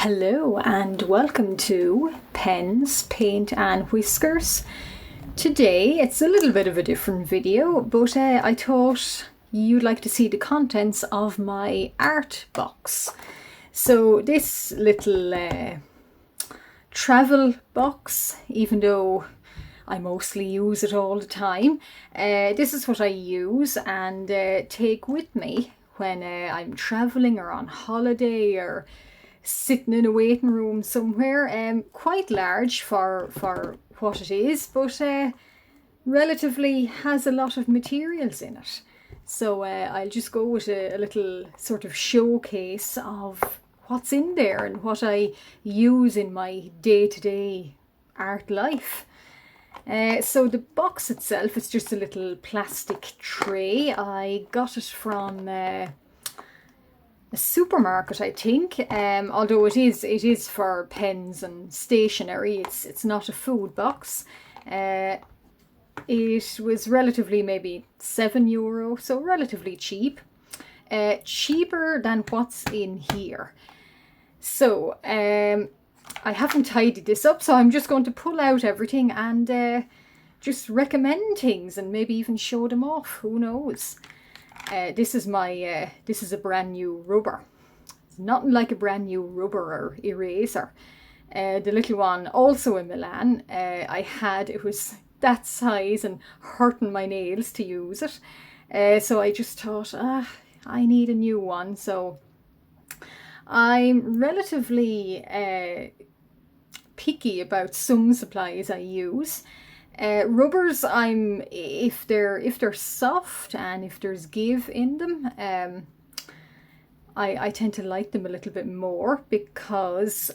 Hello and welcome to Pens, Paint and Whiskers. Today it's a little bit of a different video, but I thought you'd like to see the contents of my art box. So this little travel box, even though I mostly use it all the time, this is what I use and take with me when I'm traveling or on holiday or sitting in a waiting room somewhere. Quite large for what it is, but relatively has a lot of materials in it. So I'll just go with a little sort of showcase of what's in there and what I use in my day-to-day art life. So the box itself is just a little plastic tray. I got it from a supermarket, I think, although it is for pens and stationery. It's not a food box. It was relatively maybe €7, so relatively cheap, cheaper than what's in here. So I haven't tidied this up, so I'm just going to pull out everything and just recommend things and maybe even show them off. Who knows? This is a brand new rubber. It's nothing like a brand new rubber or eraser. The little one, also in Milan, it was that size and hurting my nails to use it. So I just thought, I need a new one. So I'm relatively picky about some supplies I use. Rubbers, if they're soft and if there's give in them, I tend to like them a little bit more because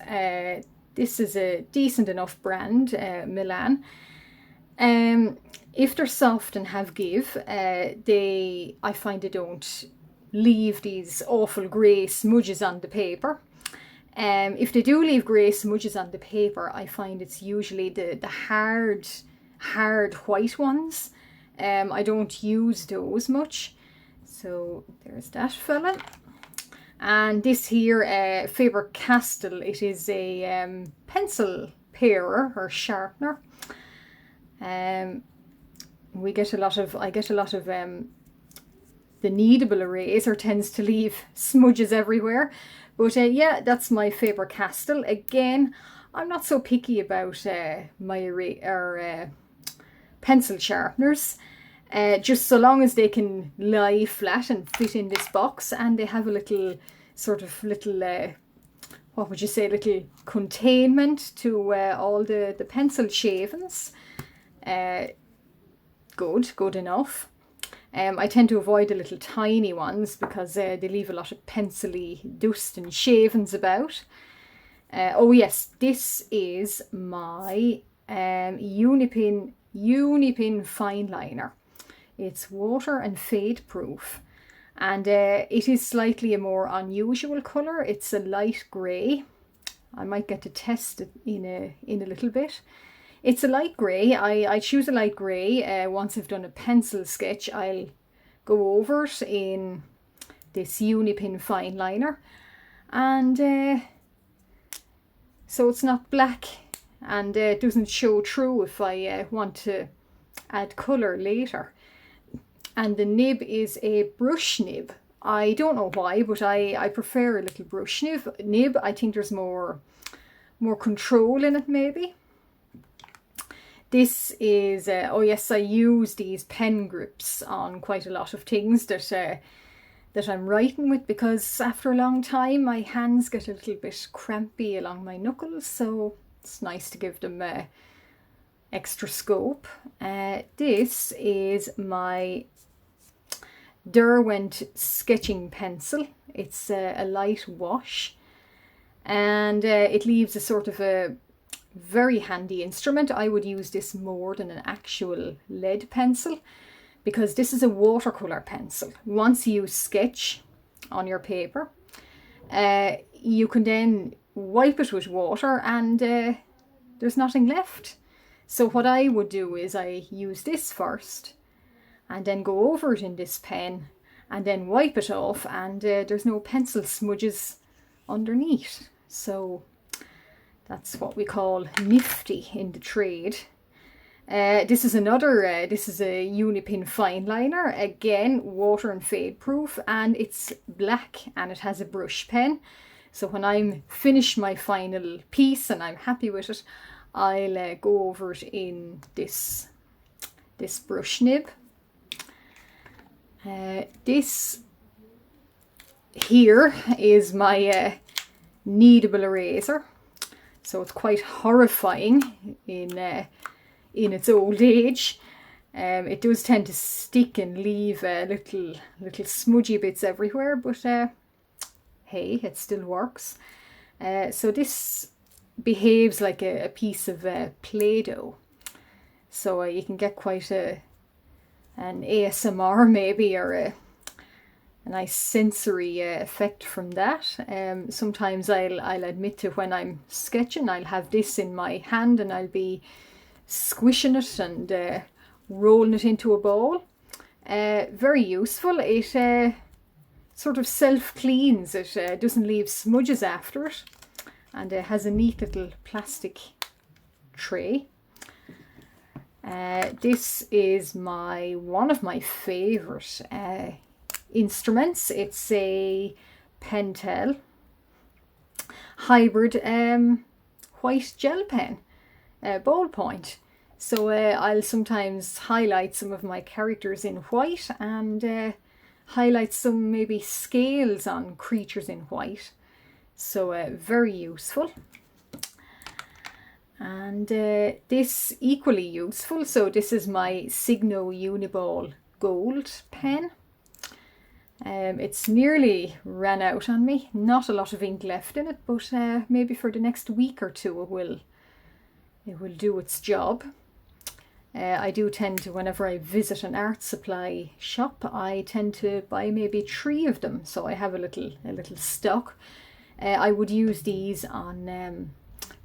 this is a decent enough brand, Milan. If they're soft and have give, I find they don't leave these awful grey smudges on the paper. If they do leave grey smudges on the paper, I find it's usually the hard white ones. I don't use those much. So there's that fella. And this here, Faber-Castell, it is a pencil parer or sharpener. I get a lot of the Kneadable eraser tends to leave smudges everywhere. But yeah, that's my Faber-Castell. Again, I'm not so picky about my pencil sharpeners, just so long as they can lie flat and fit in this box, and they have a little what would you say, little containment to all the pencil shavings. Good enough. I tend to avoid the little tiny ones because they leave a lot of pencil-y dust and shavings about. Oh yes, this is my Unipin Fineliner. It's water and fade proof, and it is slightly a more unusual colour. It's a light grey. I might get to test it in a little bit. It's a light grey. I choose a light grey. Once I've done a pencil sketch, I'll go over it in this Unipin Fineliner, and so it's not black. And it doesn't show through if I want to add colour later. And the nib is a brush nib. I don't know why, but I prefer a little brush nib. I think there's more control in it maybe. This is, oh yes, I use these pen grips on quite a lot of things that I'm writing with, because after a long time my hands get a little bit crampy along my knuckles, so it's nice to give them extra scope. This is my Derwent sketching pencil. It's a light wash, and it leaves a sort of a very handy instrument. I would use this more than an actual lead pencil, because this is a watercolour pencil. Once you sketch on your paper, you can then wipe it with water and there's nothing left. So what I would do is I use this first and then go over it in this pen and then wipe it off, and there's no pencil smudges underneath. So that's what we call nifty in the trade. This is another, this is a Unipin Fineliner, again water and fade proof, and it's black and it has a brush pen. So when I'm finished my final piece and I'm happy with it, I'll go over it in this brush nib. This here is my Kneadable eraser. So it's quite horrifying in its old age. It does tend to stick and leave little smudgy bits everywhere, but hey, it still works. So this behaves like a piece of Play-Doh. So you can get quite an ASMR maybe, or a nice sensory effect from that. Sometimes I'll admit to, when I'm sketching, I'll have this in my hand and I'll be squishing it and rolling it into a ball. Very useful. It sort of self-cleans. It doesn't leave smudges after it, and it has a neat little plastic tray. This is one of my favourite instruments. It's a Pentel hybrid white gel pen, ballpoint. So I'll sometimes highlight some of my characters in white and highlight some maybe scales on creatures in white. So very useful. And this equally useful. So this is my Signo Uni-ball gold pen. It's nearly ran out on me. Not a lot of ink left in it, but maybe for the next week or two it will do its job. I do tend to, whenever I visit an art supply shop, I tend to buy maybe 3 of them, so I have a little stock. I would use these on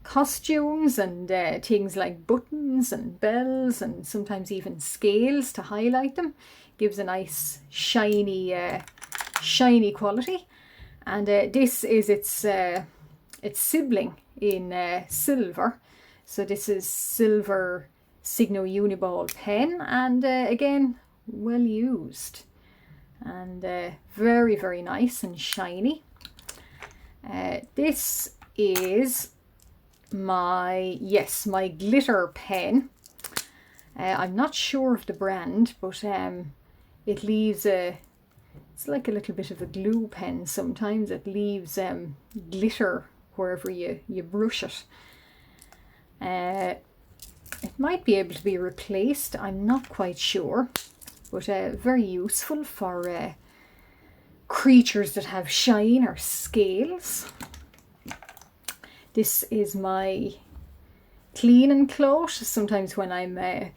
costumes and things like buttons and bells, and sometimes even scales to highlight them. Gives a nice shiny quality. And this is its sibling in silver. So this is silver Signo Uni-ball pen, and again, well used and very, very nice and shiny. This is my glitter pen. I'm not sure of the brand, but it leaves it's like a little bit of a glue pen sometimes. It leaves glitter wherever you brush it. It might be able to be replaced, I'm not quite sure, but very useful for creatures that have shine or scales. This is my clean and cloth. Sometimes when I'm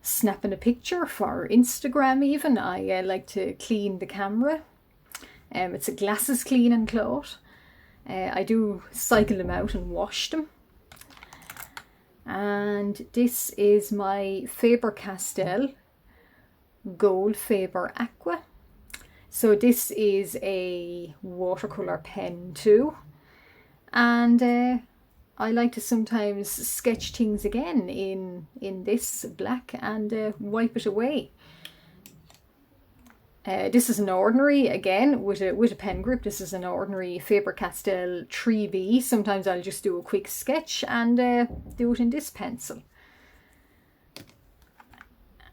snapping a picture for Instagram even, I like to clean the camera. It's a glasses clean and cloth. I do cycle them out and wash them. And this is my Faber-Castell Goldfaber Aqua. So this is a watercolour pen too. And I like to sometimes sketch things again in this black and wipe it away. This is an ordinary, again, with a pen grip. This is an ordinary Faber-Castell 3B. Sometimes I'll just do a quick sketch and do it in this pencil.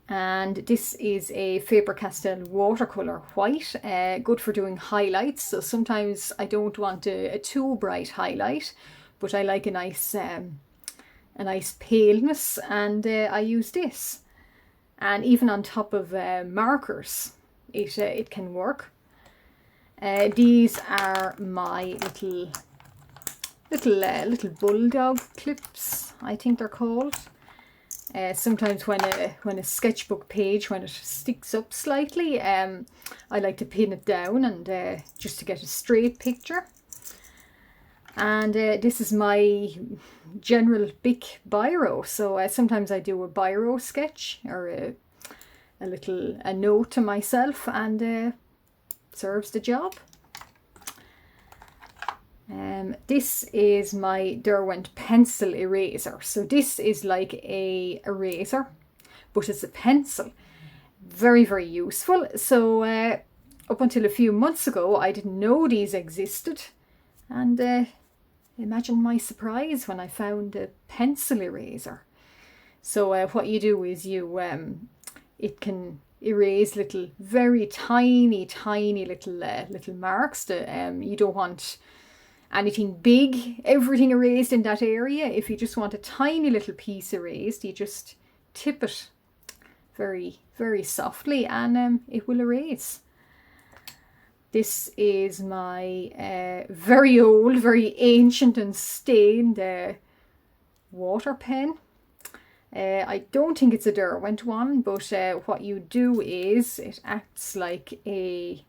And this is a Faber-Castell watercolour white, good for doing highlights. So sometimes I don't want a too bright highlight, but I like a nice paleness, and I use this. And even on top of markers, it can work. These are my little bulldog clips, I think they're called. Sometimes when a sketchbook page, when it sticks up slightly, I like to pin it down and just to get a straight picture. And this is my general Bic biro. So sometimes I do a biro sketch or a note to myself, and serves the job. This is my Derwent pencil eraser. So this is like a eraser, but it's a pencil. Very, very useful. So up until a few months ago, I didn't know these existed. And imagine my surprise when I found a pencil eraser. So what you do is it can erase little, very tiny, tiny little marks. You don't want anything big, everything erased in that area. If you just want a tiny little piece erased, you just tip it very, very softly and it will erase. This is my very old, very ancient and stained water pen. I don't think it's a Derwent one, but what you do is it acts like a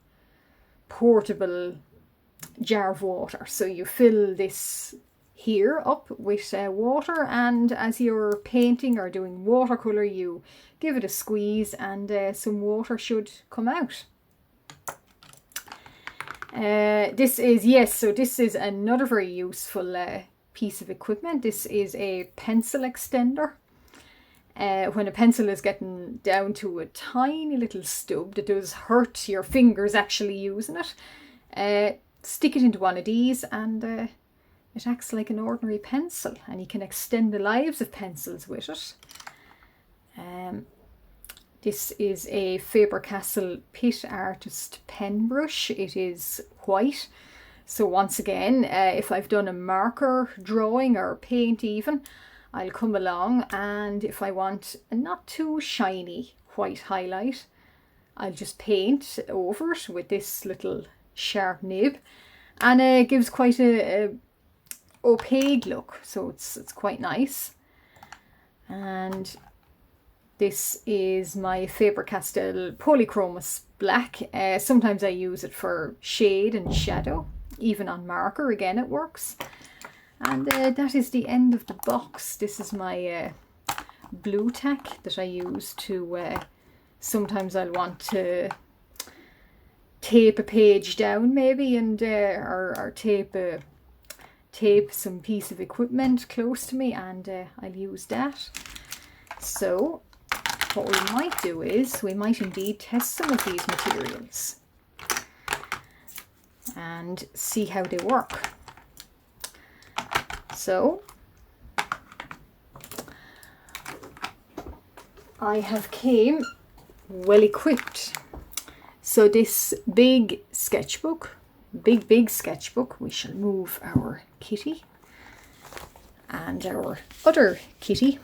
portable jar of water. So you fill this here up with water, and as you're painting or doing watercolor, you give it a squeeze and some water should come out. This is another very useful piece of equipment. This is a pencil extender. When a pencil is getting down to a tiny little stub that does hurt your fingers actually using it, stick it into one of these and it acts like an ordinary pencil, and you can extend the lives of pencils with it. This is a Faber-Castell Pitt Artist pen brush. It is white. So once again, if I've done a marker drawing or paint even, I'll come along, and if I want a not too shiny white highlight, I'll just paint over it with this little sharp nib, and it gives quite a opaque look, so it's quite nice. And this is my Faber-Castell Polychromos black. Sometimes I use it for shade and shadow, even on marker, again it works. And that is the end of the box. This is my blue tack that I use to, sometimes I'll want to tape a page down maybe, and or tape some piece of equipment close to me, and I'll use that. So what we might do is we might indeed test some of these materials and see how they work. So I have came well equipped. So this big sketchbook, big sketchbook, we shall move our kitty and our other kitty.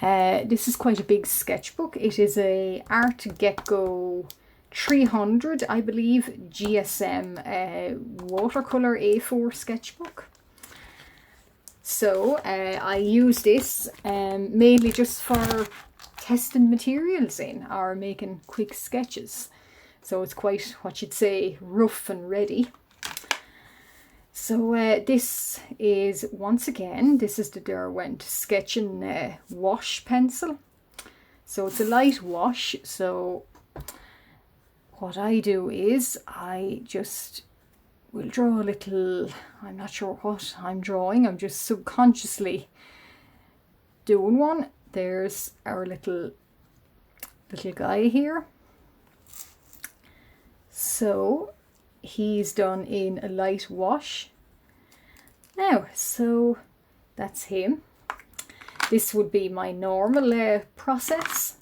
This is quite a big sketchbook. It is a Art Gecko 300, I believe, GSM watercolor A4 sketchbook. So I use this mainly just for testing materials in or making quick sketches. So it's quite, what you'd say, rough and ready. So this is, once again, this is the Derwent sketching wash pencil. So it's a light wash. So what I do is I just will draw a little, I'm not sure what I'm drawing, I'm just subconsciously doing one. There's our little guy here. So he's done in a light wash. Now, so that's him. This would be my normal process.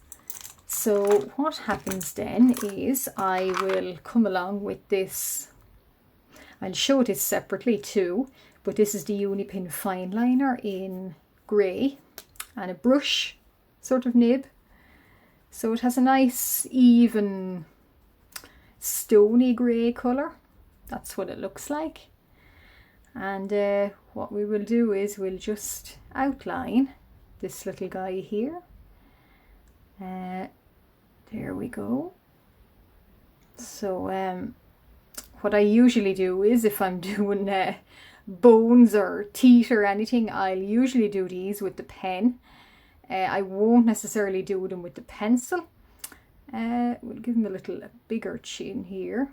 So what happens then is I will come along with this. I'll show this separately too, but this is the Unipin Fineliner in grey and a brush sort of nib. So it has a nice even stony grey colour. That's what it looks like. And what we will do is we'll just outline this little guy here. There we go. So what I usually do is, if I'm doing bones or teeth or anything, I'll usually do these with the pen. I won't necessarily do them with the pencil. We'll give him a little bigger chin here.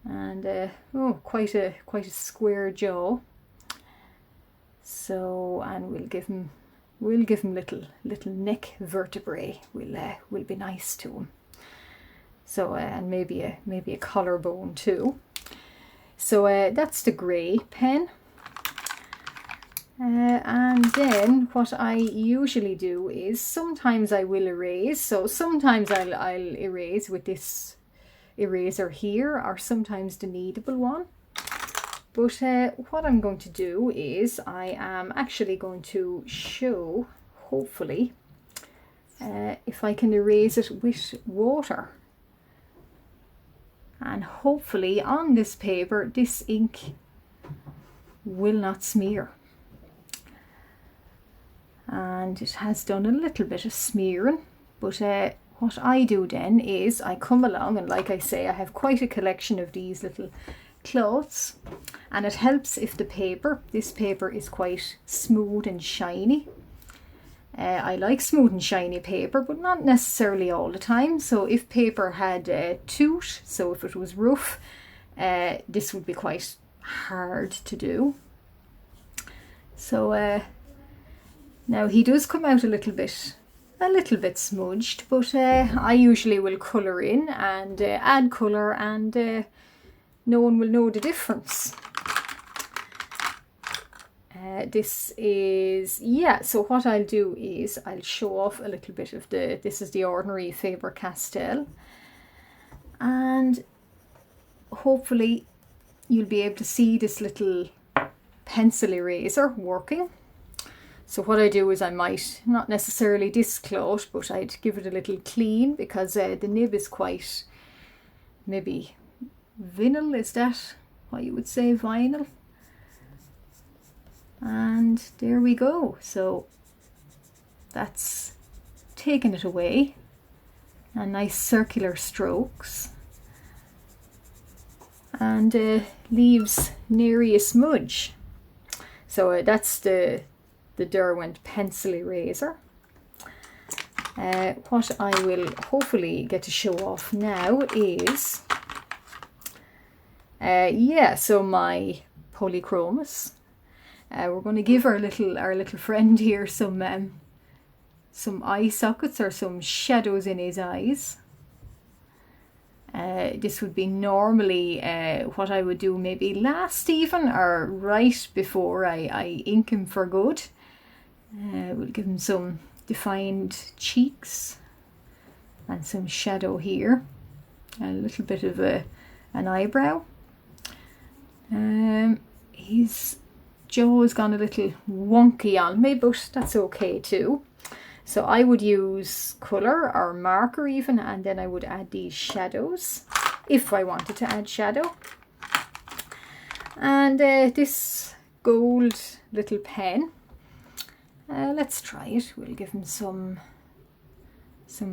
and oh, quite a square jaw. So, and we'll give him little neck vertebrae. Will be nice to him. So and maybe a collarbone too. So that's the grey pen. And then what I usually do is sometimes I will erase. So sometimes I'll erase with this eraser here, or sometimes the Kneadable one. But what I'm going to do is I am actually going to show, hopefully, if I can erase it with water. And hopefully on this paper, this ink will not smear. And it has done a little bit of smearing, but what I do then is I come along, and like I say, I have quite a collection of these little cloths, and it helps if this paper is quite smooth and shiny. I like smooth and shiny paper, but not necessarily all the time. So if paper had a toot, so if it was rough, this would be quite hard to do. So now he does come out a little bit smudged, but I usually will colour in and add colour, and no one will know the difference. This is, yeah, so what I'll do is I'll show off a little bit of this is the ordinary Faber-Castell, and hopefully you'll be able to see this little pencil eraser working. So what I do is I might not necessarily discloth, but I'd give it a little clean, because the nib is quite, maybe vinyl, is that what you would say, vinyl? And there we go. So that's taking it away, and nice circular strokes, and leaves nary a smudge. So that's the Derwent pencil eraser. What I will hopefully get to show off now is yeah, so my Polychromos. We're going to give our little friend here some eye sockets, or some shadows in his eyes. This would be normally what I would do maybe last even, or right before I ink him for good. We'll give him some defined cheeks and some shadow here, a little bit of an eyebrow. His jaw has gone a little wonky on me, but that's okay too. So I would use colour or marker even, and then I would add these shadows if I wanted to add shadow. And this gold little pen, let's try it. We'll give him some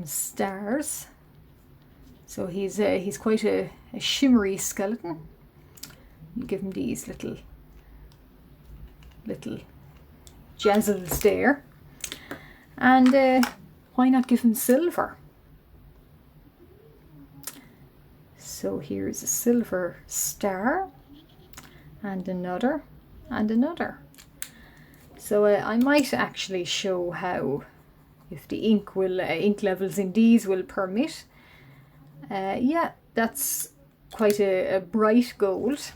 stars. So he's quite a shimmery skeleton. We'll give him these little jazzles there. And why not give him silver? So here's a silver star, and another, and another. So I might actually show how, if the ink levels in these will permit. Yeah, that's quite a bright gold,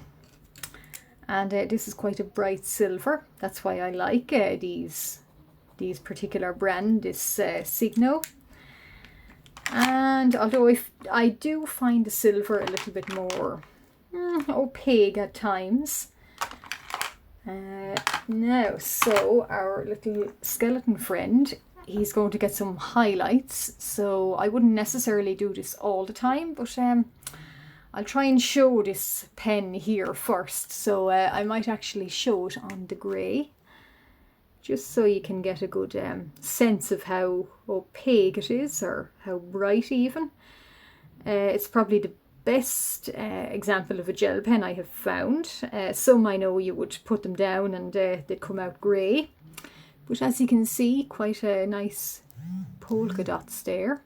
and this is quite a bright silver. That's why I like these particular brand, this Signo. And although if I do find the silver a little bit more opaque at times. Now, so our little skeleton friend, he's going to get some highlights. So I wouldn't necessarily do this all the time, but I'll try and show this pen here first. So I might actually show it on the grey, just so you can get a good sense of how opaque it is, or how bright even. It's probably the best example of a gel pen I have found. Some I know you would put them down and they'd come out grey. But as you can see, quite a nice polka dots there.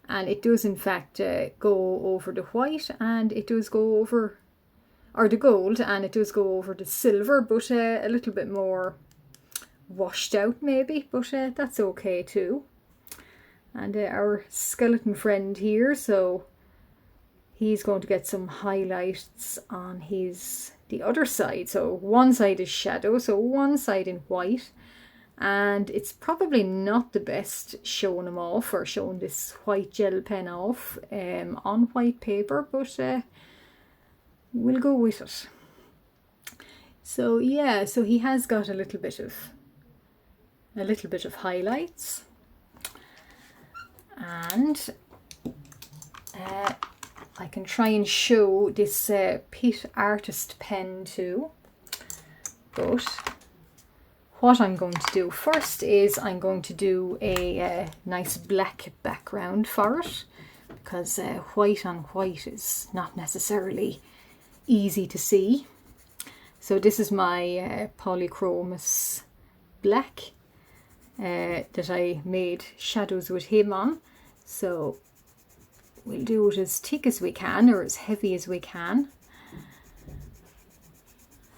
and it does in fact go over the white, and it does go over, or the gold, and it does go over the silver, but a little bit more washed out maybe, but that's okay too. And our skeleton friend here, so he's going to get some highlights on the other side. So one side is shadow, so one side in white, and it's probably not the best showing him off, or showing this white gel pen off on white paper, but we'll go with it. So yeah, so he has got a little bit of highlights, and I can try and show this Pitt artist pen too, but what I'm going to do first is I'm going to do a nice black background for it, because white on white is not necessarily easy to see. So this is my Polychromos black that I made shadows with him on. So we'll do it as thick as we can, or as heavy as we can.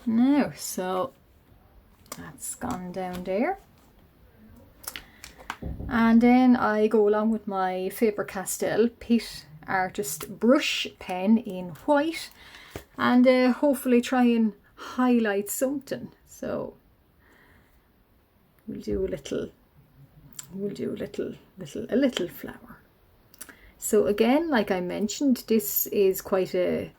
Now, so that's gone down there. And then I go along with my Faber-Castell Pitt Artist Brush pen in white, and hopefully try and highlight something. So we'll do a little flower. So again, like I mentioned, this is quite a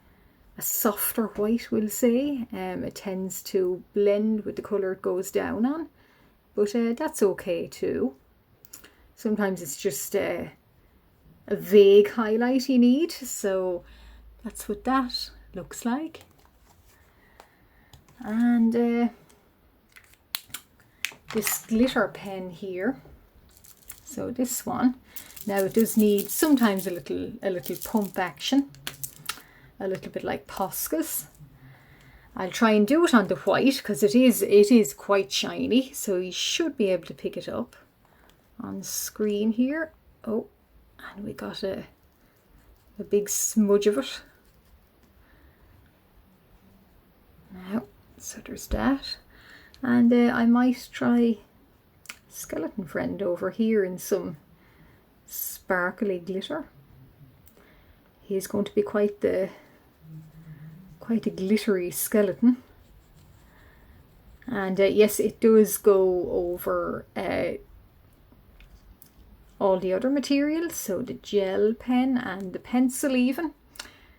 softer white, we'll say. It tends to blend with the colour it goes down on, but that's okay too. Sometimes it's just a vague highlight you need, so that's what that looks like. And this glitter pen here, so this one, now it does need sometimes a little pump action, a little bit like Posca's. I'll try and do it on the white, because it is quite shiny, so you should be able to pick it up on screen here. Oh, and we got a big smudge of it. Now, so there's that. And I might try skeleton friend over here in some sparkly glitter. He's going to be quite a glittery skeleton. And yes, it does go over all the other materials, so the gel pen and the pencil even.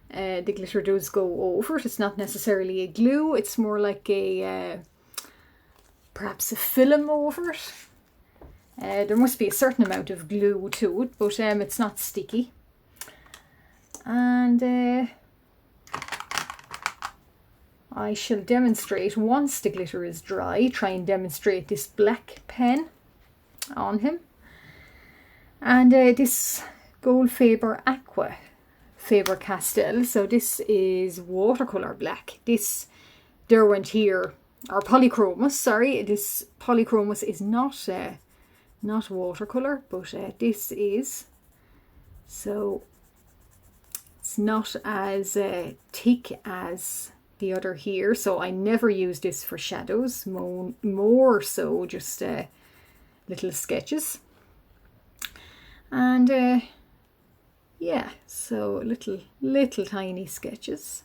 The glitter does go over it. It's not necessarily a glue, it's more like a perhaps a film over it. There must be a certain amount of glue to it, but it's not sticky. And I shall demonstrate, once the glitter is dry, try and demonstrate this black pen on him. And this Goldfaber Aqua Faber-Castell, so this is watercolour black. This Derwent here, or Polychromos, sorry, this Polychromos is not watercolour, but this is. So it's not as thick as the other here, so I never use this for shadows, more so just little sketches. And yeah, so little tiny sketches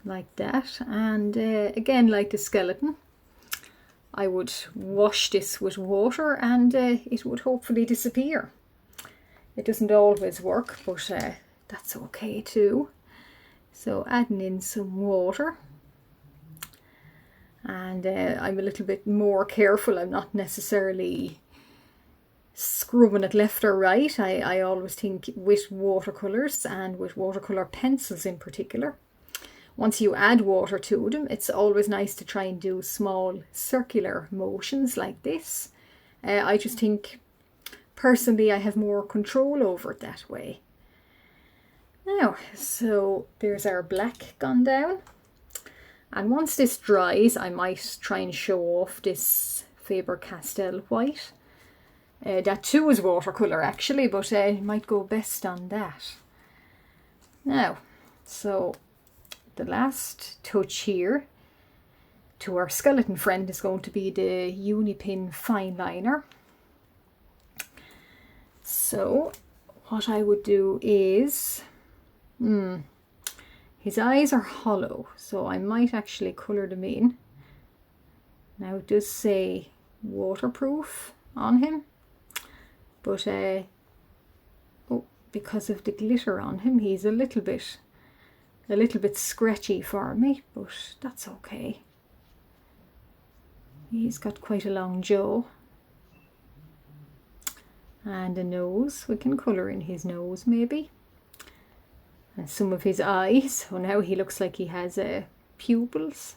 like that. And again, like the skeleton, I would wash this with water and it would hopefully disappear. It doesn't always work, but that's okay too. So adding in some water, and I'm a little bit more careful. I'm not necessarily scrubbing it left or right. I always think with watercolours, and with watercolour pencils in particular, once you add water to them, it's always nice to try and do small circular motions like this. I just think, personally, I have more control over it that way. Now, so there's our black gone down. And once this dries, I might try and show off this Faber-Castell white. That too is watercolour actually, but it might go best on that. Now, so the last touch here to our skeleton friend is going to be the Unipin Fineliner. So what I would do is, his eyes are hollow, so I might actually colour them in. Now it does say waterproof on him, but because of the glitter on him, he's a little bit scratchy for me, but that's okay. He's got quite a long jaw. And a nose, we can colour in his nose maybe. And some of his eyes, so now he looks like he has pupils.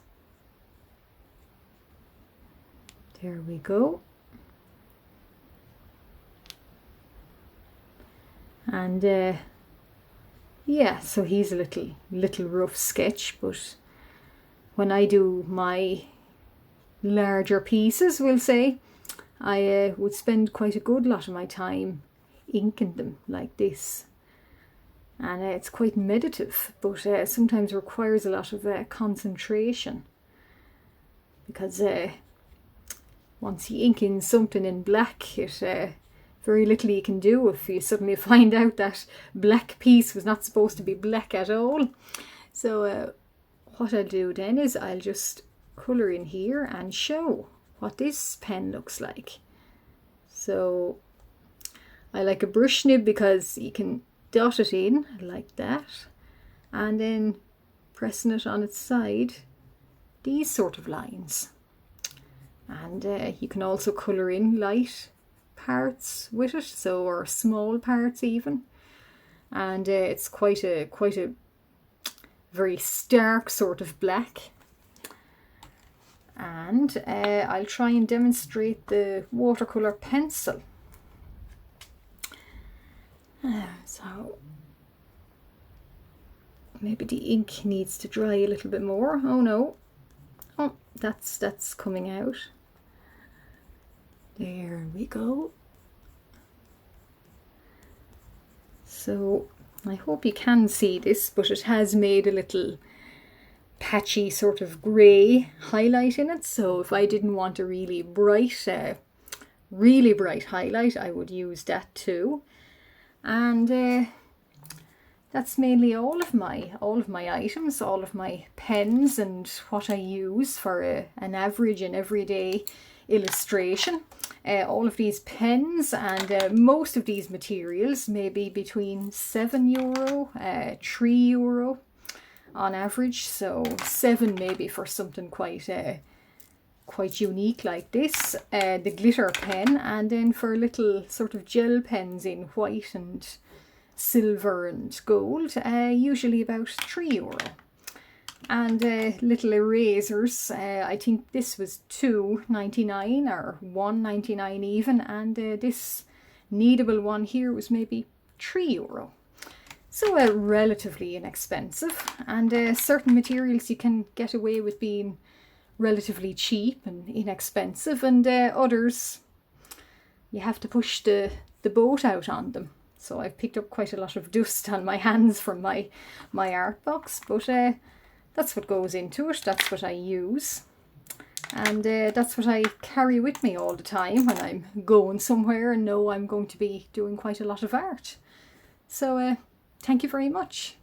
There we go. And yeah, so he's a little rough sketch, but when I do my larger pieces, we'll say, I would spend quite a good lot of my time inking them like this. And it's quite meditative, but sometimes requires a lot of concentration, because once you ink in something in black, it very little you can do if you suddenly find out that black piece was not supposed to be black at all. So what I'll do then is I'll just colour in here and show what this pen looks like. So I like a brush nib because you can dot it in like that, and then pressing it on its side, these sort of lines. And you can also colour in light parts with it, so, or small parts even. And it's quite a very stark sort of black. And I'll try and demonstrate the watercolour pencil. So maybe the ink needs to dry a little bit more. Oh no, oh, that's coming out. There we go. So I hope you can see this, but it has made a little patchy sort of grey highlight in it. So if I didn't want a really bright highlight, I would use that too. And that's mainly all of my items, all of my pens, and what I use for an average and everyday illustration. All of these pens and most of these materials may be between €7, €3 on average. So 7 maybe for something quite unique like this, the glitter pen, and then for little sort of gel pens in white and silver and gold, usually about €3. And little erasers, I think this was $2.99 or $1.99 even, and this Kneadable one here was maybe €3. So relatively inexpensive, and certain materials you can get away with being relatively cheap and inexpensive, and others you have to push the boat out on them. So I've picked up quite a lot of dust on my hands from my art box, but that's what goes into it, that's what I use, and that's what I carry with me all the time when I'm going somewhere and know I'm going to be doing quite a lot of art. So thank you very much.